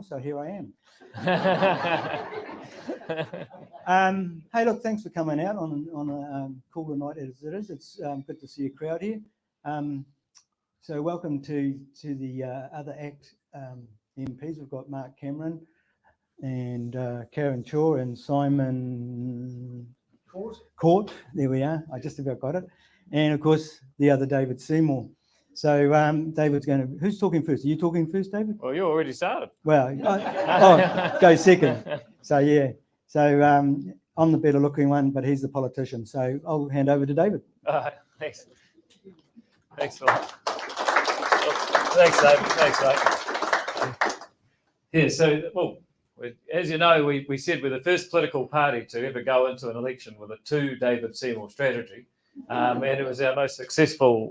Seymour, so here I am. Hey, look, thanks for coming out on a cooler night as it is. It's good to see a crowd here. So welcome to the other ACT MPs. We've got Mark Cameron and Karen Chaw and Simon Court. There we are. I just about got it. And of course, the other David Seymour. So David's going to... Who's talking first? Are you talking first, David? Well, you already started. Well, go second. So, yeah. So I'm the better looking one, but he's the politician. So I'll hand over to David. Thanks. Thanks, Phil. Thanks, David. Thanks, mate. Yeah, so, well, as you know, we said we're the first political party to ever go into an election with a two David Seymour strategy. And it was our most successful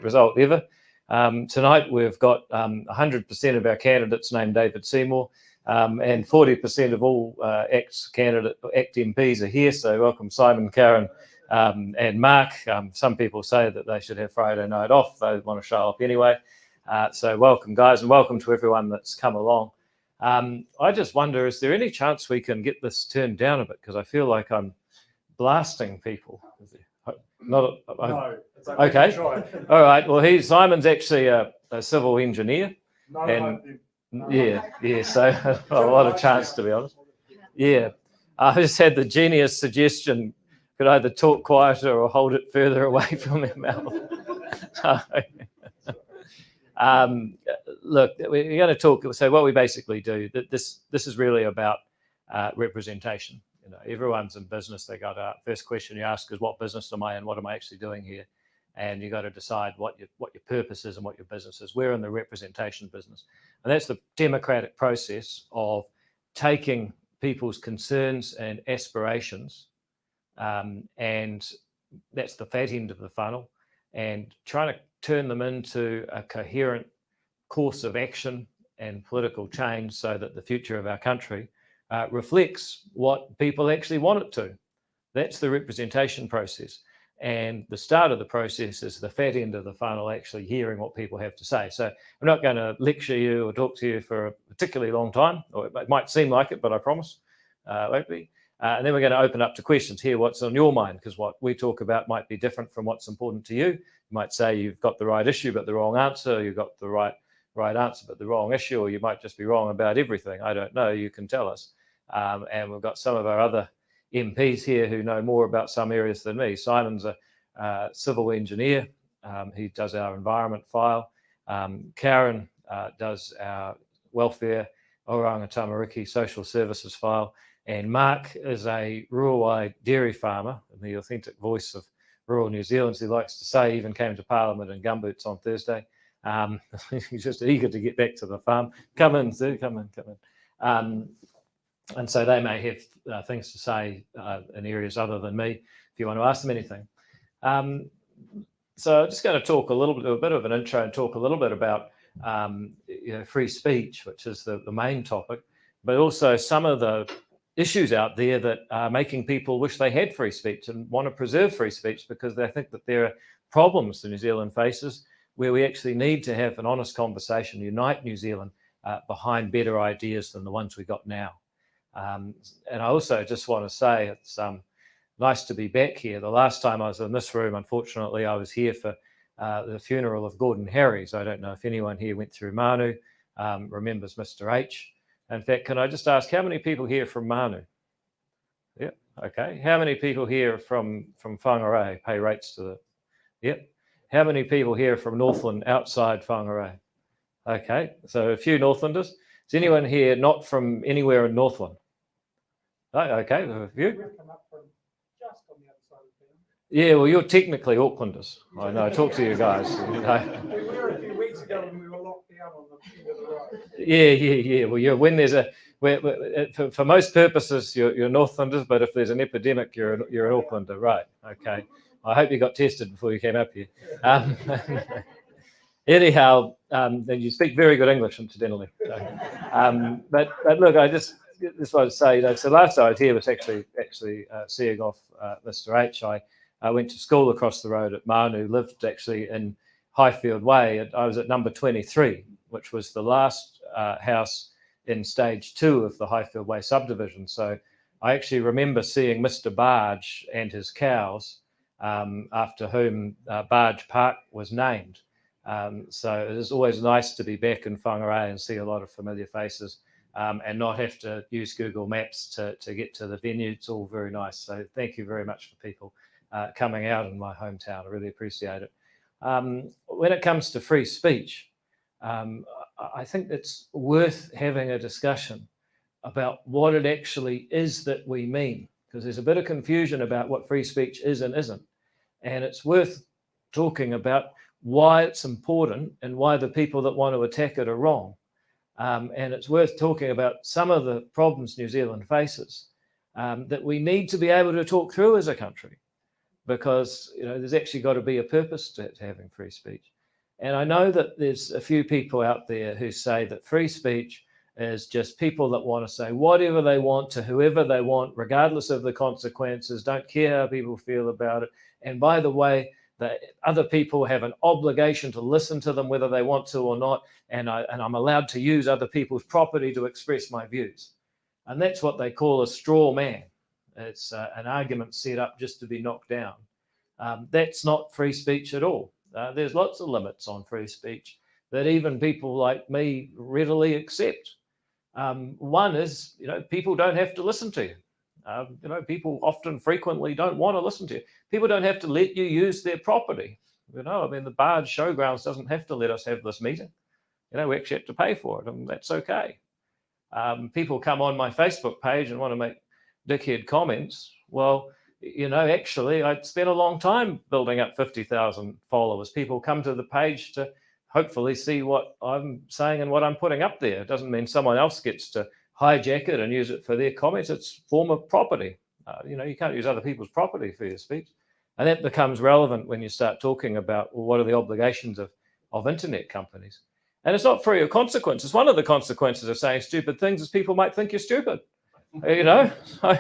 result ever. Tonight we've got 100% of our candidates named David Seymour, and 40% of all ACT MPs are here. So welcome Simon, Karen, and Mark. Some people say that they should have Friday night off. They want to show up anyway. So welcome, guys, and welcome to everyone that's come along. I just wonder, is there any chance we can get this turned down a bit? Because I feel like I'm blasting people. No, it's okay. All right. Well, Simon's actually a civil engineer. Yeah. So a lot of chance, to be honest. Yeah. I just had the genius suggestion: could either talk quieter or hold it further away from their mouth. Look, we're going to talk. So what we basically do, this is really about representation. You know, everyone's in business. They got a first question you ask is, what business am I in? What am I actually doing here? And you got to decide what your purpose is and what your business is. We're in the representation business, and that's the democratic process of taking people's concerns and aspirations, and that's the fat end of the funnel, and trying to turn them into a coherent course of action and political change so that the future of our country reflects what people actually want it to. That's the representation process. And the start of the process is the fat end of the funnel, actually hearing what people have to say. So I'm not going to lecture you or talk to you for a particularly long time, or it might seem like it, but I promise it won't be. And then we're going to open up to questions, hear what's on your mind, because what we talk about might be different from what's important to you. You might say you've got the right issue but the wrong answer, you've got the right answer but the wrong issue, or you might just be wrong about everything. I don't know, you can tell us. And we've got some of our other MPs here who know more about some areas than me. Simon's a civil engineer. He does our environment file. Karen does our welfare, Oranga Tamariki social services file. And Mark is a rural dairy farmer, and the authentic voice of rural New Zealand, as he likes to say. He even came to Parliament in gumboots on Thursday. He's just eager to get back to the farm. Come in, Sue, come in. And so they may have things to say in areas other than me, if you want to ask them anything. So I'm just going to talk a bit of an intro and talk a little bit about free speech, which is the main topic, but also some of the issues out there that are making people wish they had free speech and want to preserve free speech because they think that there are problems that New Zealand faces where we actually need to have an honest conversation, unite New Zealand behind better ideas than the ones we got now. And I also just want to say it's nice to be back here. The last time I was in this room, unfortunately, I was here for the funeral of Gordon Harries. I don't know if anyone here went through Manu, remembers Mr. H. In fact, can I just ask, how many people here from Manu? Yeah, okay. How many people here from Whangarei pay rates to the... Yep. How many people here from Northland outside Whangarei? Okay, so a few Northlanders. Is anyone here not from anywhere in Northland? Oh, okay, a few. Yeah, well, you're technically Aucklanders. I know, I talk to you guys. You know. We were a few weeks ago when we were locked down on the end of the road. Yeah. Well, when there's for most purposes, you're Northlanders, but if there's an epidemic, you're an Aucklander, right? Okay. I hope you got tested before you came up here. Anyhow, then you speak very good English, incidentally. So, but look, I just want to say, so last I was here was actually seeing off Mr. H. I went to school across the road at Manu, lived actually in Highfield Way. I was at number 23, which was the last house in stage 2 of the Highfield Way subdivision. So I actually remember seeing Mr. Barge and his cows, after whom Barge Park was named. So it is always nice to be back in Whangarei and see a lot of familiar faces, and not have to use Google Maps to get to the venue. It's all very nice. So thank you very much for people coming out in my hometown. I really appreciate it. When it comes to free speech, I think it's worth having a discussion about what it actually is that we mean, because there's a bit of confusion about what free speech is and isn't. And it's worth talking about why it's important and why the people that want to attack it are wrong. And it's worth talking about some of the problems New Zealand faces that we need to be able to talk through as a country, because there's actually got to be a purpose to having free speech. And I know that there's a few people out there who say that free speech is just people that want to say whatever they want to whoever they want, regardless of the consequences, don't care how people feel about it. And by the way, that other people have an obligation to listen to them whether they want to or not, and I'm allowed to use other people's property to express my views. And that's what they call a straw man. It's an argument set up just to be knocked down. That's not free speech at all. There's lots of limits on free speech that even people like me readily accept. One is, people don't have to listen to you. People often frequently don't want to listen to you. People don't have to let you use their property. The Barge Showgrounds doesn't have to let us have this meeting. We actually have to pay for it, and that's okay. People come on my Facebook page and want to make dickhead comments. Well, actually, I spent a long time building up 50,000 followers. People come to the page to hopefully see what I'm saying and what I'm putting up there. It doesn't mean someone else gets to hijack it and use it for their comments. It's a form of property. You can't use other people's property for your speech. And that becomes relevant when you start talking about, well, what are the obligations of internet companies? And it's not free of consequences. One of the consequences of saying stupid things is people might think you're stupid. So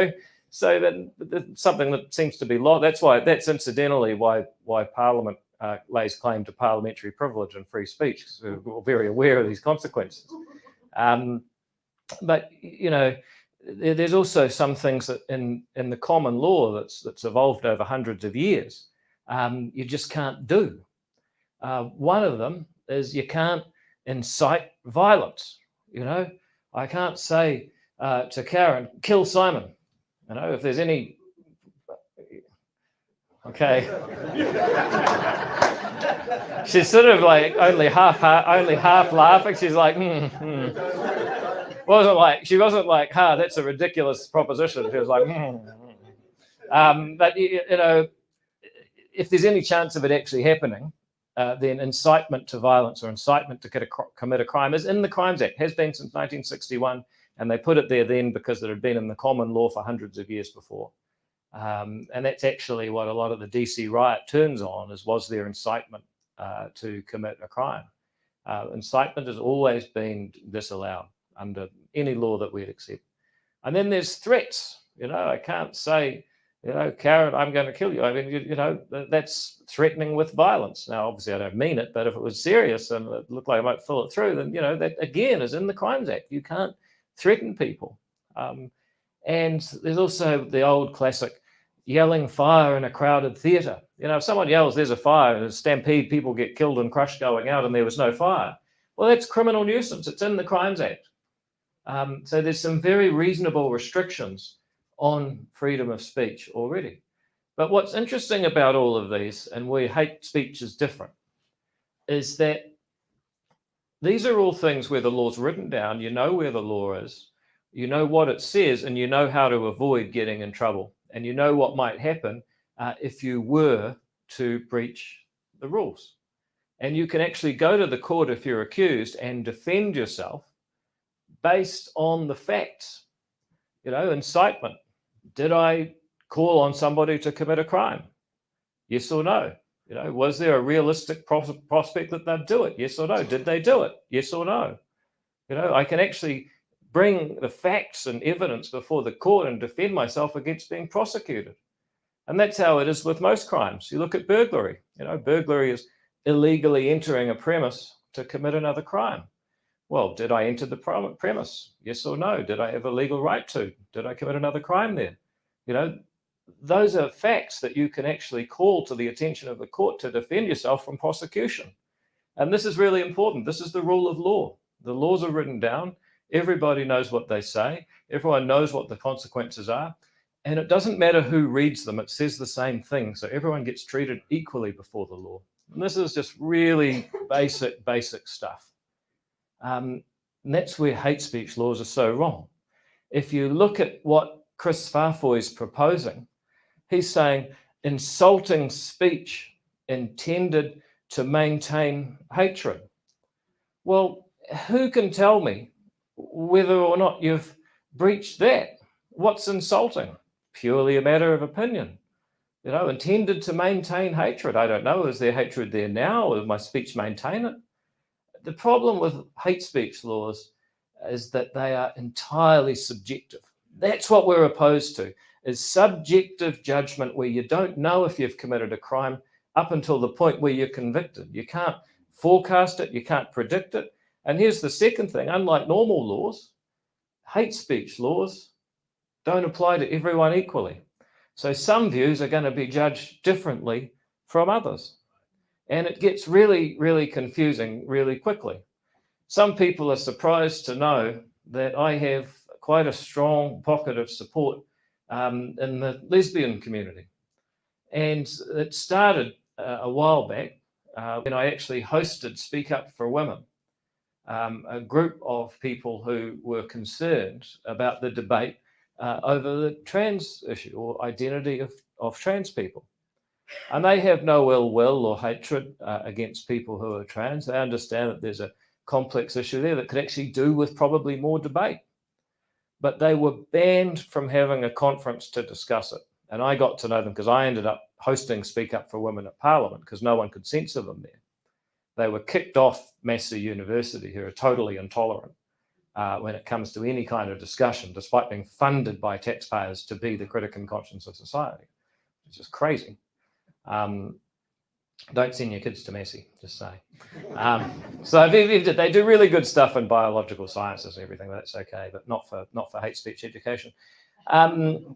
that's something that seems to be lost. That's incidentally why Parliament lays claim to parliamentary privilege and free speech, because we're very aware of these consequences. But there's also some things that in the common law that's evolved over hundreds of years, you just can't do. One of them is you can't incite violence. I can't say to Karen, kill Simon. If there's any, okay. She's sort of like only half laughing. She's like, She wasn't like, that's a ridiculous proposition. She was like, But if there's any chance of it actually happening, then incitement to violence or incitement to commit a crime is in the Crimes Act, has been since 1961. And they put it there then because it had been in the common law for hundreds of years before. And that's actually what a lot of the DC riot turns on, was there incitement to commit a crime. Incitement has always been disallowed under any law that we'd accept. And then there's threats. I can't say, Karen, I'm going to kill you. That's threatening with violence. Now, obviously, I don't mean it, but if it was serious and it looked like I might follow it through, then, that again is in the Crimes Act. You can't threaten people. And there's also the old classic yelling fire in a crowded theatre. If someone yells, there's a fire, and a stampede, people get killed and crushed going out, and there was no fire. Well, that's criminal nuisance. It's in the Crimes Act. So there's some very reasonable restrictions on freedom of speech already. But what's interesting about all of these, and where hate speech is different, is that these are all things where the law's written down, you know where the law is, you know what it says, and you know how to avoid getting in trouble. And you know what might happen if you were to breach the rules. And you can actually go to the court if you're accused and defend yourself based on the facts. Incitement. Did I call on somebody to commit a crime? Yes or no? Was there a realistic prospect that they'd do it? Yes or no? Did they do it? Yes or no? I can actually bring the facts and evidence before the court and defend myself against being prosecuted. And that's how it is with most crimes. You look at burglary. Burglary is illegally entering a premise to commit another crime. Well, did I enter the premise? Yes or no? Did I have a legal right to? Did I commit another crime there? You know, those are facts that you can actually call to the attention of the court to defend yourself from prosecution. And this is really important. This is the rule of law. The laws are written down. Everybody knows what they say. Everyone knows what the consequences are. And it doesn't matter who reads them. It says the same thing. So everyone gets treated equally before the law. And this is just really basic stuff. And that's where hate speech laws are so wrong. If you look at what Chris Farfoy is proposing, he's saying insulting speech intended to maintain hatred. Well, who can tell me whether or not you've breached that? What's insulting? Purely a matter of opinion. You know, intended to maintain hatred. I don't know, is there hatred there now, or does my speech maintain it? The problem with hate speech laws is that they are entirely subjective. That's what we're opposed to, is subjective judgment where you don't know if you've committed a crime up until the point where you're convicted. You can't forecast it, you can't predict it. And here's the second thing, unlike normal laws, hate speech laws don't apply to everyone equally. So some views are going to be judged differently from others. And it gets really, really confusing really quickly. Some people are surprised to know that I have quite a strong pocket of support in the lesbian community. And it started a while back when I actually hosted Speak Up for Women, a group of people who were concerned about the debate over the trans issue or identity of trans people. And they have no ill will or hatred against people who are trans. They understand that there's a complex issue there that could actually do with probably more debate. But they were banned from having a conference to discuss it. And I got to know them because I ended up hosting Speak Up for Women at Parliament because no one could censor them there. They were kicked off Massey University, who are totally intolerant when it comes to any kind of discussion, despite being funded by taxpayers to be the critic and conscience of society, which is crazy. Don't send your kids to Massey, just say. So they do really good stuff in biological sciences and everything. That's okay, but not for hate speech education. You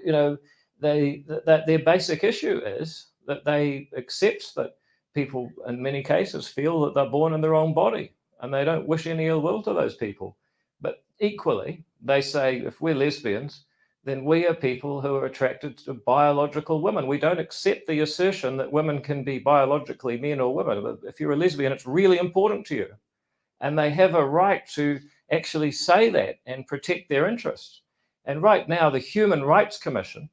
know, their basic issue is that they accept that people, in many cases, feel that they're born in the wrong body, and they don't wish any ill will to those people. But equally, they say if we're lesbians, then we are people who are attracted to biological women. We don't accept the assertion that women can be biologically men or women. But if you're a lesbian, it's really important to you. And they have a right to actually say that and protect their interests. And right now, the Human Rights Commission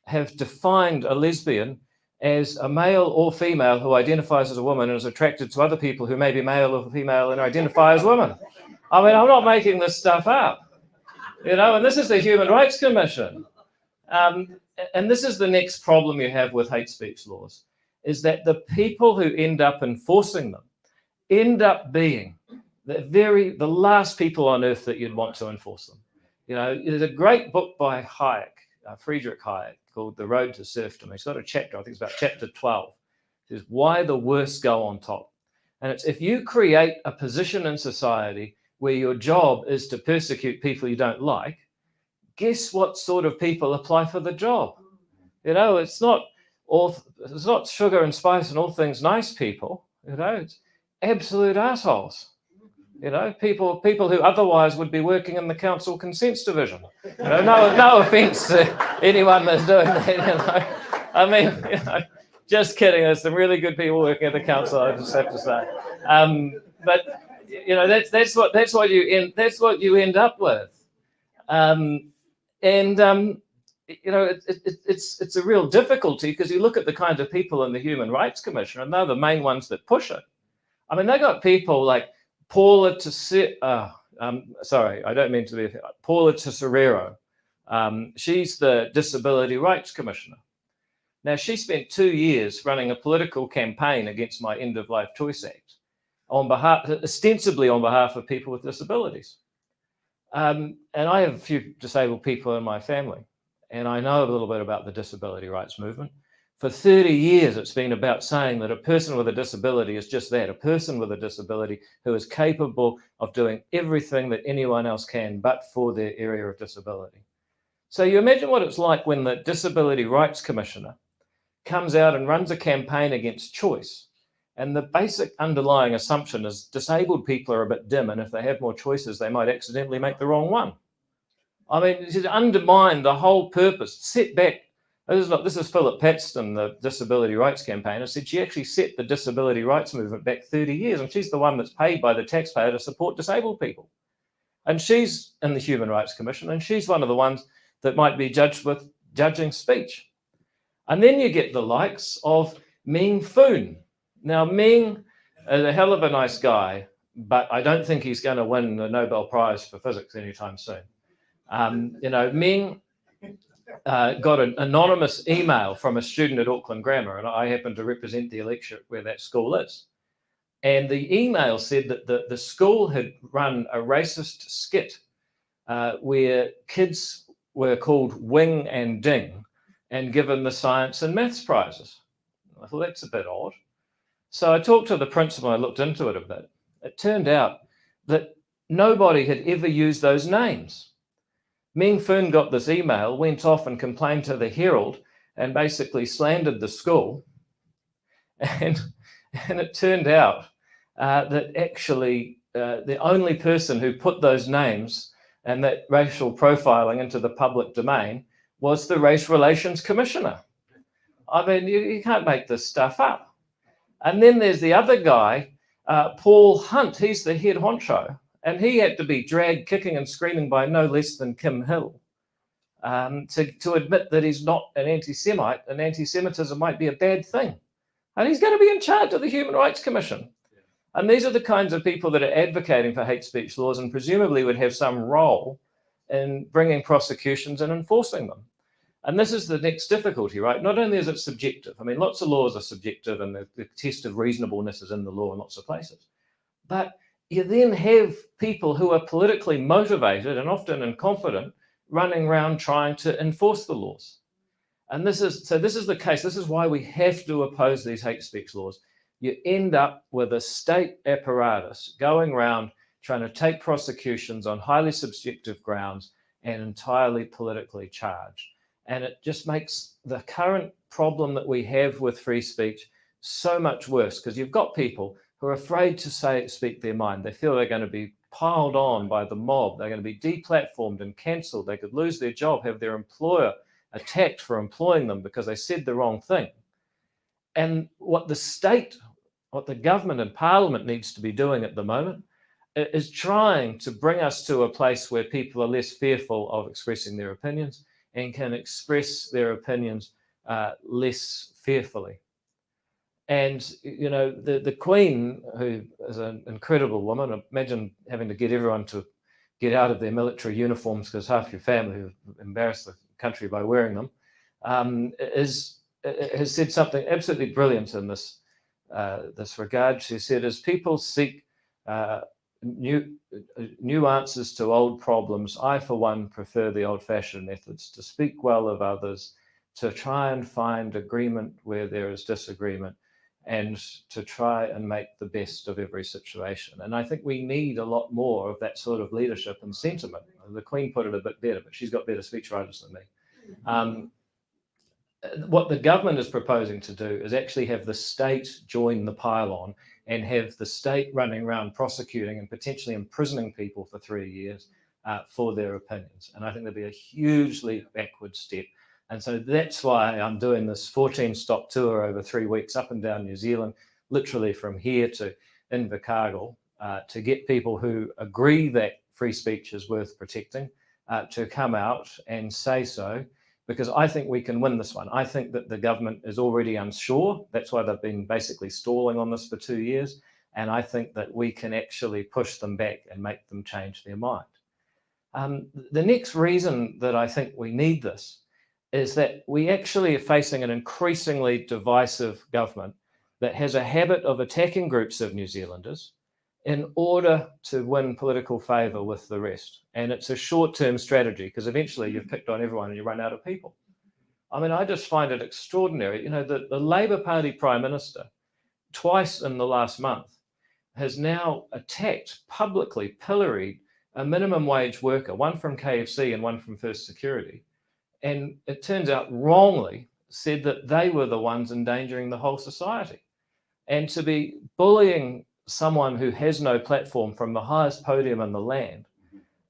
have defined a lesbian as a male or female who identifies as a woman and is attracted to other people who may be male or female and identify as women. I mean, I'm not making this stuff up. You know, and this is the Human Rights Commission. And this is the next problem you have with hate speech laws, is that the people who end up enforcing them end up being the last people on earth that you'd want to enforce them. You know, there's a great book by Hayek, Friedrich Hayek, called The Road to Serfdom. He's got a chapter, I think it's about chapter 12. It says, why the worst go on top. And it's if you create a position in society where your job is to persecute people you don't like, guess what sort of people apply for the job? You know, it's not sugar and spice and all things nice people. You know, it's absolute assholes. You know, people who otherwise would be working in the council consents division. You know, no offence to anyone that's doing that. You know, I mean, you know, just kidding. There's some really good people working at the council. I just have to say, but. You know, that's what you end up with, you know, it's a real difficulty because you look at the kind of people in the Human Rights Commission, and they're the main ones that push it. I mean, they got people like Paula Tesoro. Sorry, I don't mean to be Paula Tesoro. She's the Disability Rights Commissioner. Now, she spent 2 years running a political campaign against my End of Life Choice Act. Ostensibly on behalf of people with disabilities. And I have a few disabled people in my family, and I know a little bit about the disability rights movement. For 30 years, it's been about saying that a person with a disability is just that, a person with a disability who is capable of doing everything that anyone else can, but for their area of disability. So you imagine what it's like when the Disability Rights Commissioner comes out and runs a campaign against choice. And the basic underlying assumption is disabled people are a bit dim, and if they have more choices, they might accidentally make the wrong one. I mean, it's undermined the whole purpose, set back. This is Philip Paxton, the disability rights campaigner, said she actually set the disability rights movement back 30 years, and she's the one that's paid by the taxpayer to support disabled people. And she's in the Human Rights Commission, and she's one of the ones that might be judged with judging speech. And then you get the likes of Ming Foon. Now, Ming is a hell of a nice guy, but I don't think he's going to win the Nobel Prize for physics anytime soon. Ming got an anonymous email from a student at Auckland Grammar, and I happen to represent the electorate where that school is. And the email said that the school had run a racist skit where kids were called Wing and Ding and given the science and maths prizes. I thought, that's a bit odd. So I talked to the principal, I looked into it a bit. It turned out that nobody had ever used those names. Ming Foon got this email, went off and complained to the Herald and basically slandered the school. And it turned out that actually the only person who put those names and that racial profiling into the public domain was the Race Relations Commissioner. I mean, you can't make this stuff up. And then there's the other guy, Paul Hunt. He's the head honcho. And he had to be dragged kicking and screaming by no less than Kim Hill to admit that he's not an anti-Semite, and anti-Semitism might be a bad thing. And he's going to be in charge of the Human Rights Commission. And these are the kinds of people that are advocating for hate speech laws and presumably would have some role in bringing prosecutions and enforcing them. And this is the next difficulty, right? Not only is it subjective. I mean, lots of laws are subjective, and the test of reasonableness is in the law in lots of places. But you then have people who are politically motivated and often incompetent running around trying to enforce the laws. And this is the case. This is why we have to oppose these hate speech laws. You end up with a state apparatus going around trying to take prosecutions on highly subjective grounds and entirely politically charged. And it just makes the current problem that we have with free speech so much worse, because you've got people who are afraid to speak their mind. They feel they're going to be piled on by the mob. They're going to be deplatformed and cancelled. They could lose their job, have their employer attacked for employing them because they said the wrong thing. And what the government and parliament needs to be doing at the moment is trying to bring us to a place where people are less fearful of expressing their opinions and can express their opinions less fearfully. And, the Queen, who is an incredible woman, imagine having to get everyone to get out of their military uniforms because half your family have embarrassed the country by wearing them, has said something absolutely brilliant in this regard. She said, as people seek new answers to old problems, I, for one, prefer the old-fashioned methods, to speak well of others, to try and find agreement where there is disagreement, and to try and make the best of every situation. And I think we need a lot more of that sort of leadership and sentiment. The Queen put it a bit better, but she's got better speechwriters than me. What the government is proposing to do is actually have the state join the pile-on and have the state running around prosecuting and potentially imprisoning people for 3 years for their opinions. And I think there'd be a hugely backward step. And so that's why I'm doing this 14-stop tour over 3 weeks up and down New Zealand, literally from here to Invercargill, to get people who agree that free speech is worth protecting to come out and say so, because I think we can win this one. I think that the government is already unsure. That's why they've been basically stalling on this for 2 years. And I think that we can actually push them back and make them change their mind. The next reason that I think we need this is that we actually are facing an increasingly divisive government that has a habit of attacking groups of New Zealanders in order to win political favour with the rest. And it's a short-term strategy, because eventually you've picked on everyone and you run out of people. I mean, I just find it extraordinary. You know, the Labour Party Prime Minister, twice in the last month, has now attacked, publicly pilloried a minimum wage worker, one from KFC and one from First Security. And it turns out wrongly said that they were the ones endangering the whole society. And to be bullying someone who has no platform from the highest podium in the land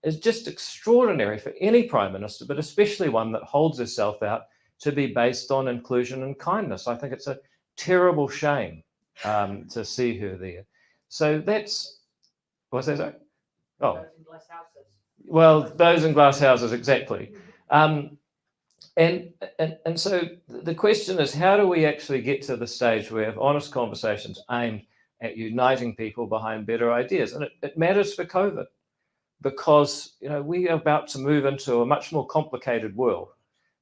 is just extraordinary for any Prime Minister, but especially one that holds herself out to be based on inclusion and kindness. I think it's a terrible shame to see her there. So that's, what's that? Sorry? Oh, well, those in glass houses, exactly. And so the question is, how do we actually get to the stage where we have honest conversations aimed at uniting people behind better ideas? And it matters for COVID because, you know, we are about to move into a much more complicated world.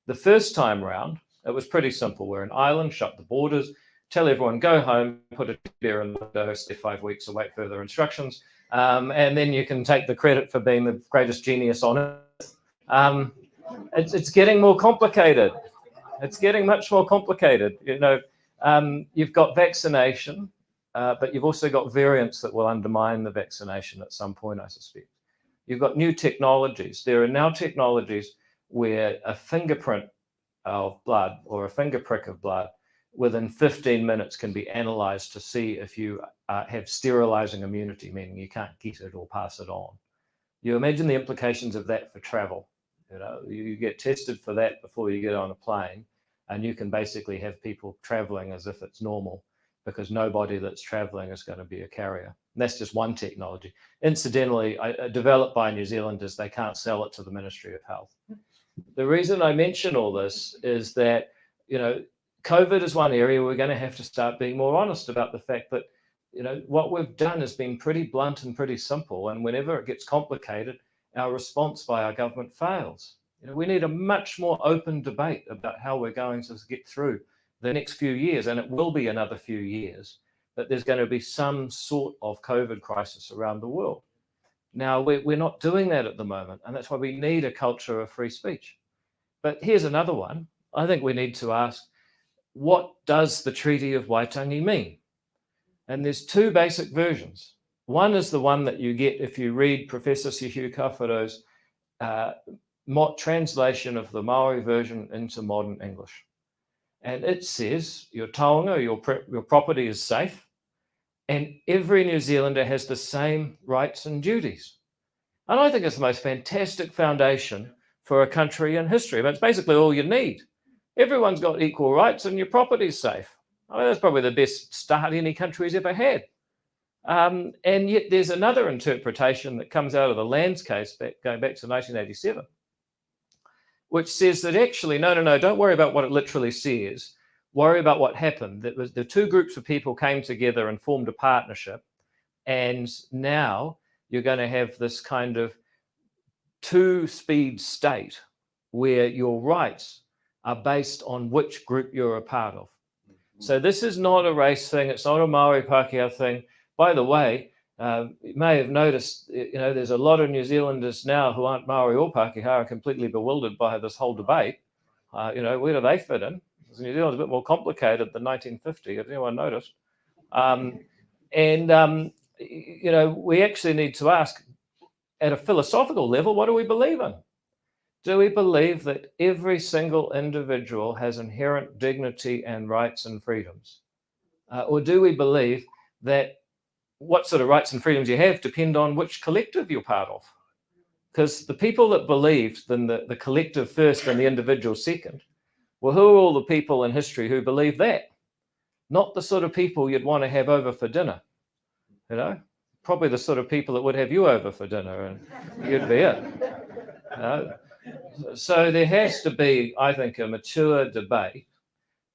The first time round, it was pretty simple. We're an island, shut the borders, tell everyone, go home, put a beer in the window, stay 5 weeks, await further instructions. And then you can take the credit for being the greatest genius on earth. It's getting more complicated. It's getting much more complicated. You know, you've got vaccination, but you've also got variants that will undermine the vaccination at some point, I suspect. You've got new technologies. There are now technologies where a fingerprint of blood or a finger prick of blood within 15 minutes can be analyzed to see if you have sterilizing immunity, meaning you can't get it or pass it on. You imagine the implications of that for travel. You know, you get tested for that before you get on a plane, and you can basically have people traveling as if it's normal because nobody that's traveling is going to be a carrier. And that's just one technology. Incidentally, developed by New Zealanders, they can't sell it to the Ministry of Health. The reason I mention all this is that, you know, COVID is one area we're going to have to start being more honest about the fact that, you know, what we've done has been pretty blunt and pretty simple. And whenever it gets complicated, our response by our government fails. You know, we need a much more open debate about how we're going to get through the next few years, and it will be another few years, that there's going to be some sort of COVID crisis around the world. Now, we're not doing that at the moment, and that's why we need a culture of free speech. But here's another one. I think we need to ask, what does the Treaty of Waitangi mean? And there's two basic versions. One is the one that you get if you read Professor Sihu Kafuro's translation of the Maori version into modern English. And it says your taonga, your property is safe, and every New Zealander has the same rights and duties. And I think it's the most fantastic foundation for a country in history. But it's basically all you need. Everyone's got equal rights and your property's safe. I mean, that's probably the best start any country's ever had. And yet there's another interpretation that comes out of the Lands case going back to 1987, which says that actually, no, don't worry about what it literally says. Worry about what happened. That was the two groups of people came together and formed a partnership. And now you're going to have this kind of two-speed state where your rights are based on which group you're a part of. So this is not a race thing. It's not a Maori Pākehā thing. By the way, you may have noticed, you know, there's a lot of New Zealanders now who aren't Maori or Pākehā are completely bewildered by this whole debate. You know, where do they fit in? Because New Zealand's a bit more complicated than 1950. Has anyone noticed? You know, we actually need to ask, at a philosophical level, what do we believe in? Do we believe that every single individual has inherent dignity and rights and freedoms? Or do we believe that what sort of rights and freedoms you have depend on which collective you're part of? Because the people that believed in the collective first and the individual second, well, who are all the people in history who believe that? Not the sort of people you'd want to have over for dinner, you know? Probably the sort of people that would have you over for dinner and you'd be it. You know? So there has to be, I think, a mature debate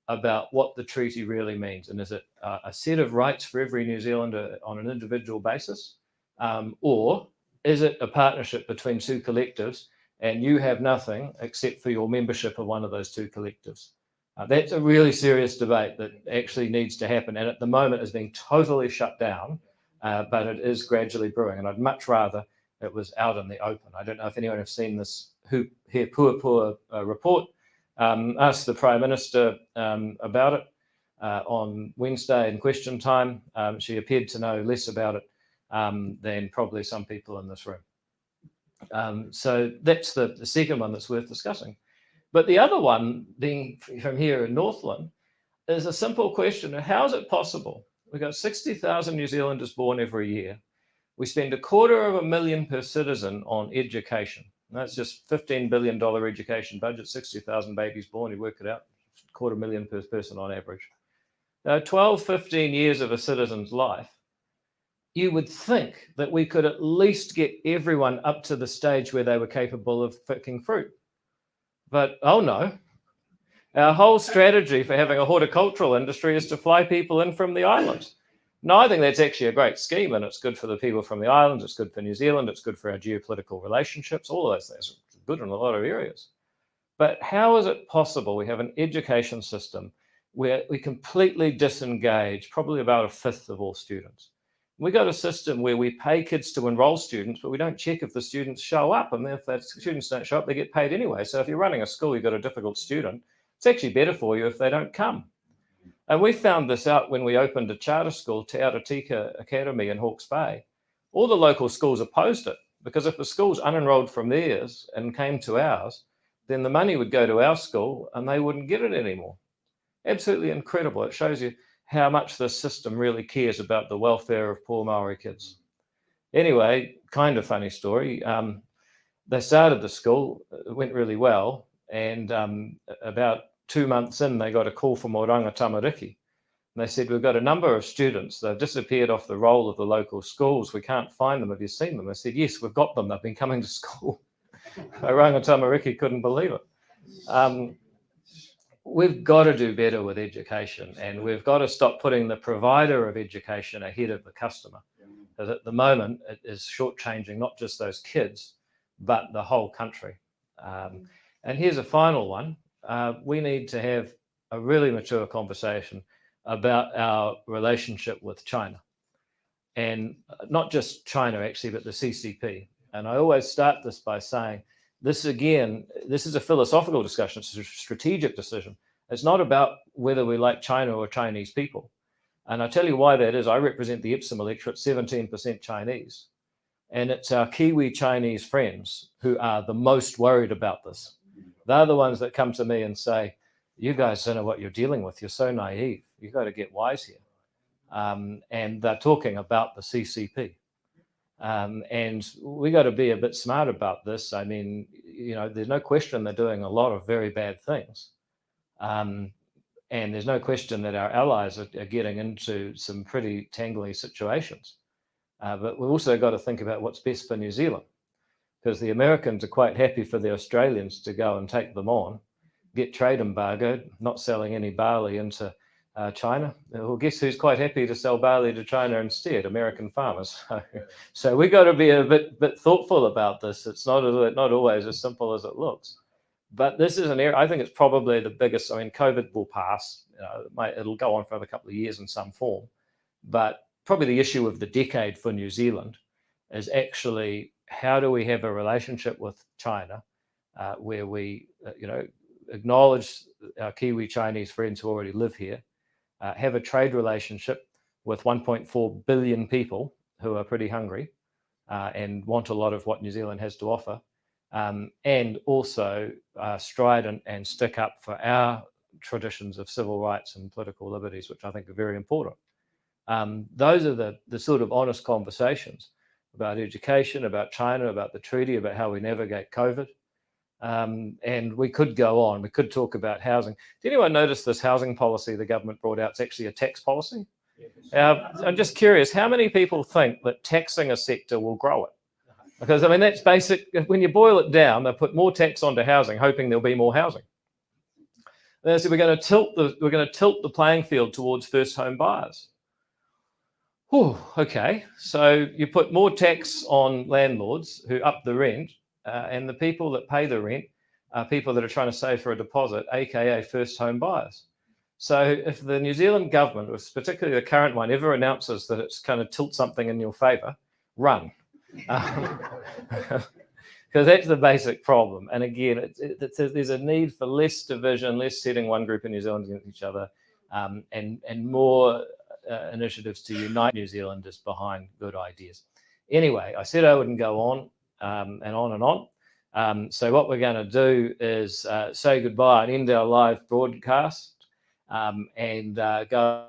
about what the treaty really means. And is it a set of rights for every New Zealander on an individual basis? Or is it a partnership between two collectives and you have nothing except for your membership of one of those two collectives? That's a really serious debate that actually needs to happen. And at the moment is being totally shut down, but it is gradually brewing. And I'd much rather it was out in the open. I don't know if anyone has seen this He Puapua report asked the Prime Minister about it on Wednesday in question time. She appeared to know less about it than probably some people in this room. So that's the second one that's worth discussing. But the other one, being from here in Northland, is a simple question. How is it possible? We've got 60,000 New Zealanders born every year. We spend $250,000 per citizen on education. That's just $15 billion education budget, 60,000 babies born, you work it out, $250,000 per person on average. 12, 15 years of a citizen's life, you would think that we could at least get everyone up to the stage where they were capable of picking fruit. But, oh no, our whole strategy for having a horticultural industry is to fly people in from the islands. No, I think that's actually a great scheme, and it's good for the people from the islands, it's good for New Zealand, it's good for our geopolitical relationships, all of those things are good in a lot of areas. But how is it possible we have an education system where we completely disengage probably about a fifth of all students? We got a system where we pay kids to enroll students, but we don't check if the students show up, and if the students don't show up, they get paid anyway. So if you're running a school, you've got a difficult student, it's actually better for you if they don't come. And we found this out when we opened a charter school, Te Aratika Academy in Hawke's Bay. All the local schools opposed it, because if the schools unenrolled from theirs and came to ours, then the money would go to our school and they wouldn't get it anymore. Absolutely incredible. It shows you how much this system really cares about the welfare of poor Maori kids. Anyway, kind of funny story. They started the school, it went really well, and about 2 months in, they got a call from Oranga Tamariki. And they said, we've got a number of students. They've disappeared off the roll of the local schools. We can't find them. Have you seen them? I said, yes, we've got them. They've been coming to school. Oranga Tamariki couldn't believe it. We've got to do better with education, and we've got to stop putting the provider of education ahead of the customer. Because at the moment, it is shortchanging not just those kids, but the whole country. And here's a final one. We need to have a really mature conversation about our relationship with China, and not just China actually, but the CCP. And I always start this by saying, this is a philosophical discussion. It's a strategic decision. It's not about whether we like China or Chinese people. And I'll tell you why that is. I represent the Epsom electorate, 17% Chinese. And it's our Kiwi Chinese friends who are the most worried about this. They're the ones that come to me and say, you guys don't know what you're dealing with. You're so naive. You've got to get wise here. And they're talking about the CCP. And we got to be a bit smart about this. I mean, you know, there's no question they're doing a lot of very bad things. And there's no question that our allies are getting into some pretty tangly situations. But we've also got to think about what's best for New Zealand, because the Americans are quite happy for the Australians to go and take them on, get trade embargoed, not selling any barley into China. Well, guess who's quite happy to sell barley to China instead? American farmers. So we got to be a bit thoughtful about this. It's not always as simple as it looks. But this is an area, I think it's probably the biggest. I mean, COVID will pass. You know, it'll go on for another couple of years in some form. But probably the issue of the decade for New Zealand is actually, how do we have a relationship with China where we, acknowledge our Kiwi Chinese friends who already live here, have a trade relationship with 1.4 billion people who are pretty hungry and want a lot of what New Zealand has to offer, and also stride and stick up for our traditions of civil rights and political liberties, which I think are very important. Those are the sort of honest conversations about education, about China, about the treaty, about how we navigate COVID. And we could go on. We could talk about housing. Did anyone notice this housing policy the government brought out? It's actually a tax policy. I'm just curious, how many people think that taxing a sector will grow it? Because, I mean, that's basic. When you boil it down, they put more tax onto housing, hoping there'll be more housing. And they said, we're going to tilt the playing field towards first home buyers. Whew, okay, so you put more tax on landlords who up the rent, and the people that pay the rent are people that are trying to save for a deposit, aka first home buyers. So if the New Zealand government, particularly the current one, ever announces that it's going to tilt something in your favour, run. because that's the basic problem. And again, there's a need for less division, less setting one group in New Zealand against each other, and more initiatives to unite New Zealanders behind good ideas. Anyway, I said I wouldn't go on and on and on. So what we're going to do is say goodbye and end our live broadcast and go